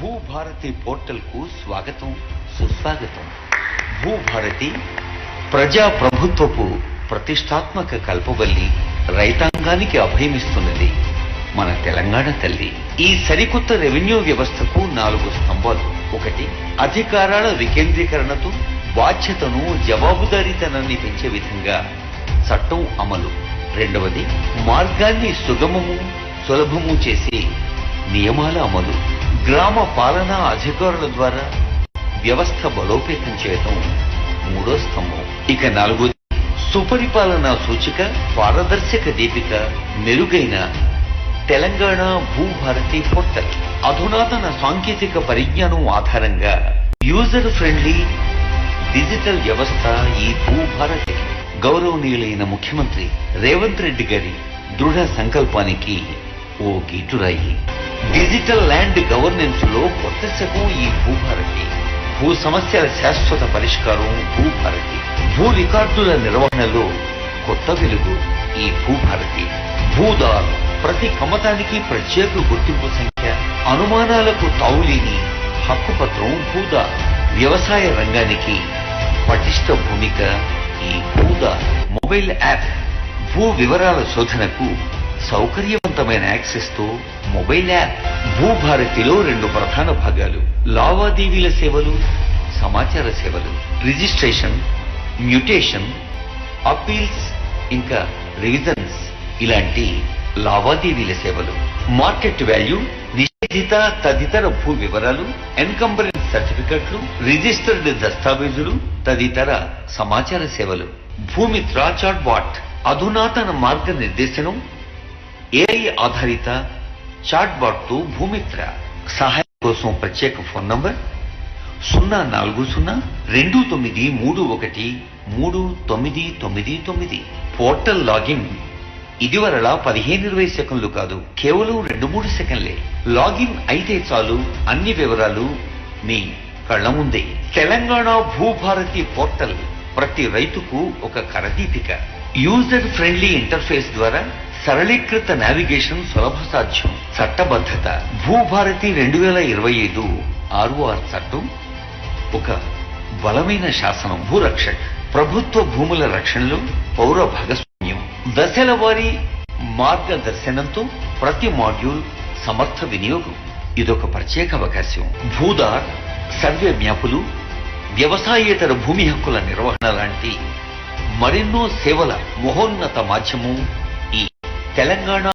Bhubharati portal కు స్వాగతం సుస్వాగతం. భూభారతి ప్రజా ప్రభుత్వపు ప్రతిష్టాత్మక కల్పవల్లి, రైతాంగానికి అభయమిస్తున్నది మన తెలంగాణ తల్లి. ఈ సరికొత్త రెవెన్యూ వ్యవస్థకు 4 స్తంభాలు. 1, అధికారాల వికేంద్రీకరణతో బాధ్యతను, జవాబుదారీతనాన్ని పెంచే విధంగా చట్టం అమలు. 2, మార్గాన్ని సుగమము సులభము చేసే నియమాల అమలు. గ్రామ పాలనా అధికారుల ద్వారా వ్యవస్థ బలోపేతం చేయడం 3వ స్తంభం. ఇక 4, సుపరిపాలనా సూచిక, పారదర్శక దీపిక, మెరుగైన తెలంగాణ భూభారతి పోర్టల్. అధునాతన సాంకేతిక పరిజ్ఞానం ఆధారంగా యూజర్ ఫ్రెండ్లీ డిజిటల్ వ్యవస్థ ఈ భూభారతి. గౌరవనీయులైన ముఖ్యమంత్రి రేవంత్ రెడ్డి గారి దృఢ సంకల్పానికి ఓ గీటురాయి. డిజిటల్ ల్యాండ్ గవర్నెన్స్ లో కొత్త శకం ఈ భూభారతి. భూ సమస్యల శాశ్వత పరిష్కారం భూభారతి. భూ రికార్డుల నిర్వహణలో కొత్త వెలుగు ఈ భూభారతి. భూదార్ ప్రతి కమతానికి ప్రత్యేక గుర్తింపు సంఖ్య, అనుమానాలకు తావులేని హక్కుపత్రం భూదార్. వ్యవసాయ రంగానికి పటిష్ట భూమిక ఈ భూదార్. మొబైల్ యాప్ భూ వివరాల శోధనకు సౌకర్యవంతమైన యాక్సెస్ తో మొబైల్ యాప్. భూభారతిలో 2 ప్రధాన భాగాలు: లావాదేవీల సేవలు, సమాచార సేవలు. రిజిస్ట్రేషన్, మ్యూటేషన్, అప్పీల్స్, ఇంకా రివిజన్స్ ఇలాంటి లావాదేవీల సేవలు. మార్కెట్ వాల్యూ, నిషేధిత తదితర భూ వివరాలు, ఎన్కంబరెన్స్ సర్టిఫికెట్లు, రిజిస్టర్డ్ దస్తావేజులు తదితర సమాచార సేవలు. భూమిత్ర చాట్ బాట్ అధునాతన మార్గనిర్దేశనం, ఏఐ ఆధారిత చాట్ బాట్ తో భూమిత్ర. సహాయం కోసం ప్రత్యేక ఫోన్ నంబర్ 04029313999. పోర్టల్ లాగిన్ ఇదివరలా 15-20 సెకండ్లు కాదు, కేవలం 2-3 సెకండ్లే. లాగిన్ అయితే చాలు, అన్ని వివరాలు మీ కళ్ల ముందే. తెలంగాణ భూభారతి పోర్టల్ ప్రతి రైతుకు ఒక కరదీపిక. యూజర్ ఫ్రెండ్లీ ఇంటర్ఫేస్ ద్వారా సరళీకృత నావిగేషన్ సులభ సాధ్యం. చట్టబద్ధత. భూభారతి 2025 ROR చట్టం ఒక బలమైన శాసనం. భూరక్షక్ ప్రభుత్వ భూముల రక్షణలో పౌర భాగస్వామ్యం. దశల వారీ మార్గదర్శనంతో ప్రతి మాడ్యూల్ సమర్థ వినియోగం. ఇదొక ప్రత్యేక అవకాశం. భూదార్ సర్వే మ్యాపులు, వ్యవసాయేతర భూమి హక్కుల నిర్వహణ లాంటి మరెన్నో సేవల మహోన్నత మాధ్యమం ఈ తెలంగాణ